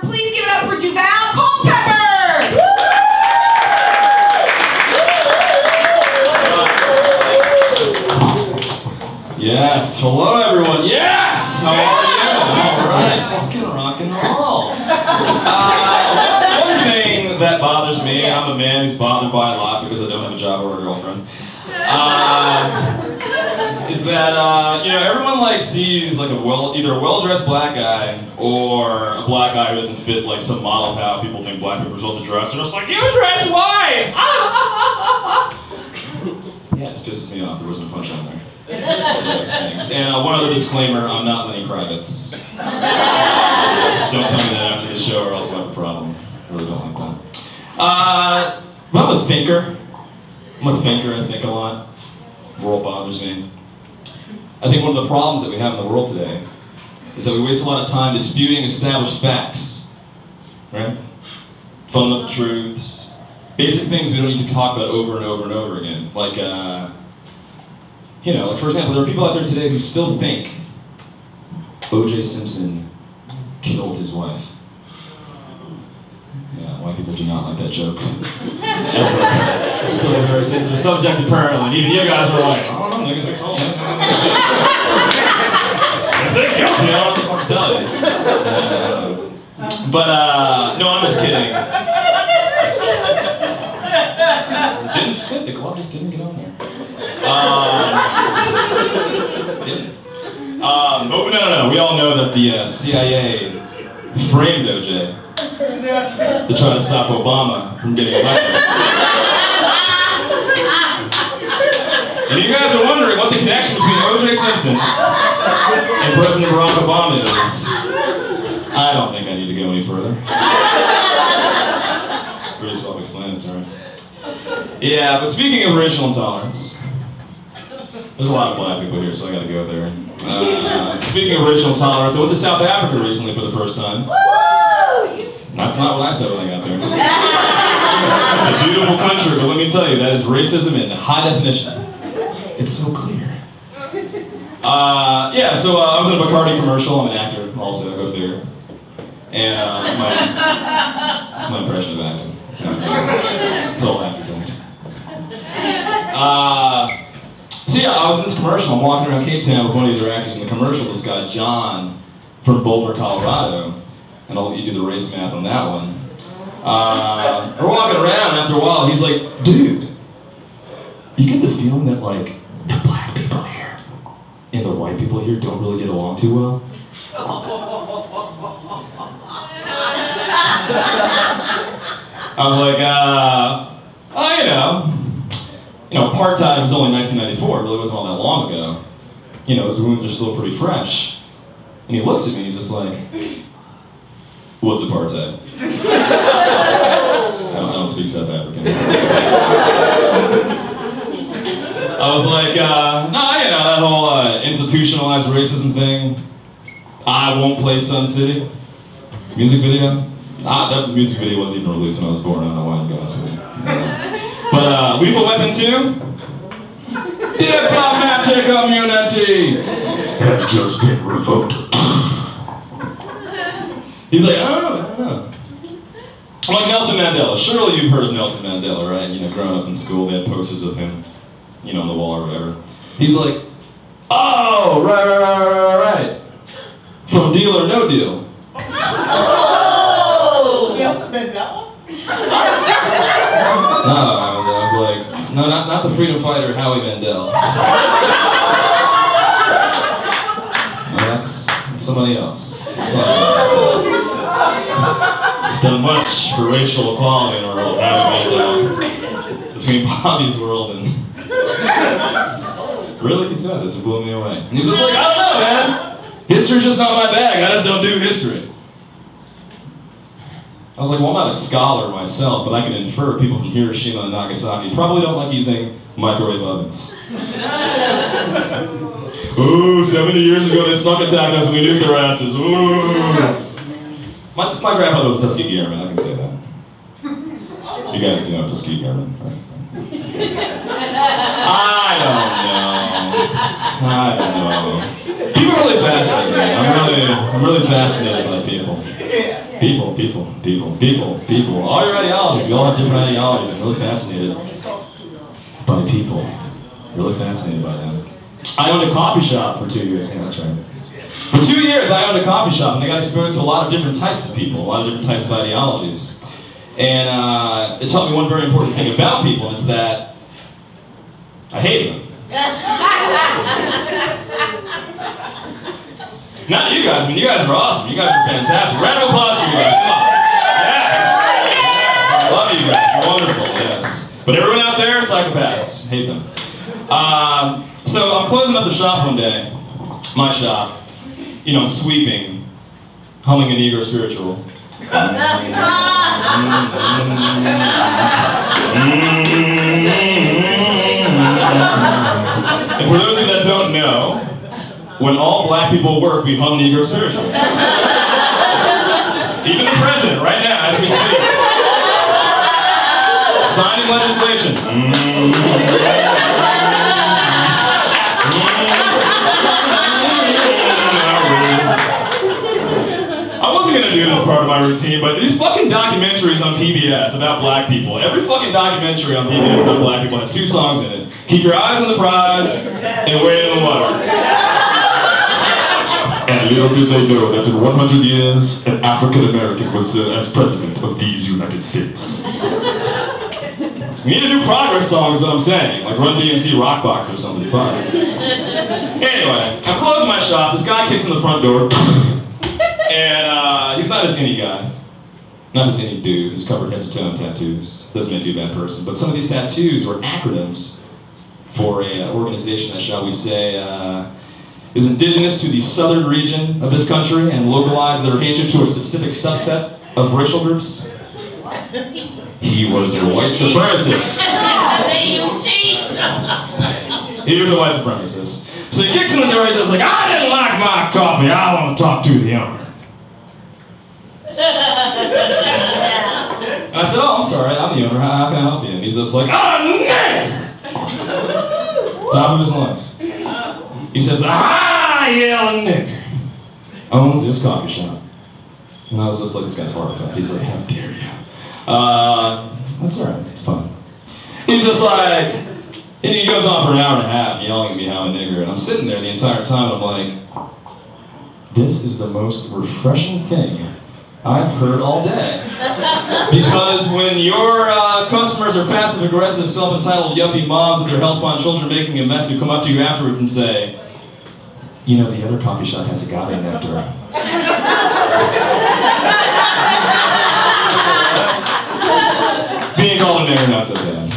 Please give it up for Duval Culpepper! Yes, hello everyone. Yes! How are you? Alright, fucking rock and roll. One thing that bothers me, I'm a man who's bothered by a lot because I don't have a job or a girlfriend, is that, everyone like sees like either a well-dressed black guy or a black guy who doesn't fit like some model of how people think black people are supposed to dress. They're just like, you dress white! Yeah, it pisses me off. There wasn't a punch on there. And one other disclaimer, I'm not Lenny Kravitz. So don't tell me that after the show or else we'll have a problem. I really don't like that. I'm a thinker. I think a lot. The world bothers me. I think one of the problems that we have in the world today is that we waste a lot of time disputing established facts. Right? Fundamental truths. Basic things we don't need to talk about over and over and over again. Like, like for example, there are people out there today who still think O.J. Simpson killed his wife. Yeah, white people do not like that joke. Ever. Still a very sensitive subject apparently. And even you guys were like, oh no, nigga, they told me. I said guilty, I don't know what the fuck to tell you. No, I'm just kidding. It didn't fit, the glove just didn't get on there. No. We all know that the CIA framed O.J. to try to stop Obama from getting elected. And you guys are wondering what the connection between O.J. Simpson and President Barack Obama is. I don't think I need to go any further. Pretty self-explanatory. Yeah, but speaking of racial intolerance, there's a lot of black people here, so I gotta go there. Speaking of racial intolerance, I went to South Africa recently for the first time. That's not what I said when I got there. It's a beautiful country, but let me tell you, that is racism in high definition. It's so clear. I was in a Bacardi commercial. I'm an actor also, go figure. And it's my impression of acting. It's all actors act. I was in this commercial. I'm walking around Cape Town with one of the other actors in the commercial. This guy, John, from Boulder, Colorado. And I'll let you do the race math on that one. We're walking around, and after a while, he's like, dude, you get the feeling that, like, the black people here and the white people here don't really get along too well? I was like, apartheid was only 1994, it really wasn't all that long ago. His wounds are still pretty fresh. And he looks at me and he's just like, what's apartheid? I don't speak South African. I was like, that whole institutionalized racism thing. I won't play Sun City. Music video. That music video wasn't even released when I was born. I don't know why you guys would. But Lethal Weapon 2. Diplomatic immunity has just been revoked. He's like, I don't know. I'm like Nelson Mandela. Surely you've heard of Nelson Mandela, right? Growing up in school, they had posters of him, on the wall or whatever. He's like, oh, right. From Deal or No Deal. Oh! Nelson Mandela? No, I was like, no, not the freedom fighter Howie Mandel. No, that's somebody else. I've done much for racial equality in our world, Howie Mandel. Between Bobby's world and... Really? He said this, it blew me away. And he's just like, I don't know, man. History's just not my bag, I just don't do history. I was like, well, I'm not a scholar myself, but I can infer people from Hiroshima and Nagasaki probably don't like using microwave ovens. Ooh, 70 years ago they snuck attacked us and we nuked their asses. Ooh. My grandfather was a Tuskegee Airman, I can say that. You guys do know Tuskegee Airman, right? I don't know. People are really fascinating me. I'm really fascinated by people. People. All your ideologies, we all have different ideologies. I'm really fascinated by people. Really fascinated by them. I owned a coffee shop for 2 years. Yeah, that's right. For 2 years, I owned a coffee shop, and I got exposed to a lot of different types of people, a lot of different types of ideologies. And it taught me one very important thing about people, and it's that I hate them. Not you guys. I mean, you guys are awesome. You guys are fantastic. Round of applause for you guys. Come on. Yes. I love you guys. You're wonderful. Yes. But everyone out there, psychopaths. Hate them. So I'm closing up the shop one day, my shop, you know, sweeping, humming a Negro spiritual. And for those of you that don't know, when all black people work, we hum Negro spirituals. Even the president, right now, as we speak, signing legislation. I wasn't gonna do this part of my routine, but these fucking documentaries on PBS about black people, every fucking documentary on PBS about black people has 2 songs in it. Keep Your Eyes on the Prize and Wade in the Water. And little did they know that in 100 years, an African American was as president of these United States. We need to do progress songs, is what I'm saying. Like Run DMC Rock Box or something fun. Anyway, I'm closing my shop. This guy kicks in the front door. And he's not just any guy. Not just any dude who's covered head to toe in tattoos. Doesn't make you a bad person. But some of these tattoos were acronyms for an organization that, shall we say, is indigenous to the southern region of this country and localized their hatred to a specific subset of racial groups. He was a white supremacist. He was a white supremacist. So he kicks in the door, he's just like, I didn't like my coffee, I want to talk to the owner. And I said, oh, I'm sorry, I'm the owner, how can I help you? And he's just like, nigger! Top of his lungs. He says, ah, yeah, nigger. Owns this coffee shop. And I was just like, this guy's horrified. He's like, how dare you? That's alright, it's fun. He's just like, and he goes on for an hour and a half yelling at me how I'm a nigger, and I'm sitting there the entire time and I'm like, this is the most refreshing thing I've heard all day. Because when your customers are passive-aggressive, self-entitled yuppie moms with their hellspawn children making a mess who come up to you afterwards and say, you know, the other coffee shop has agave nectar. Being called a nigger, not so bad.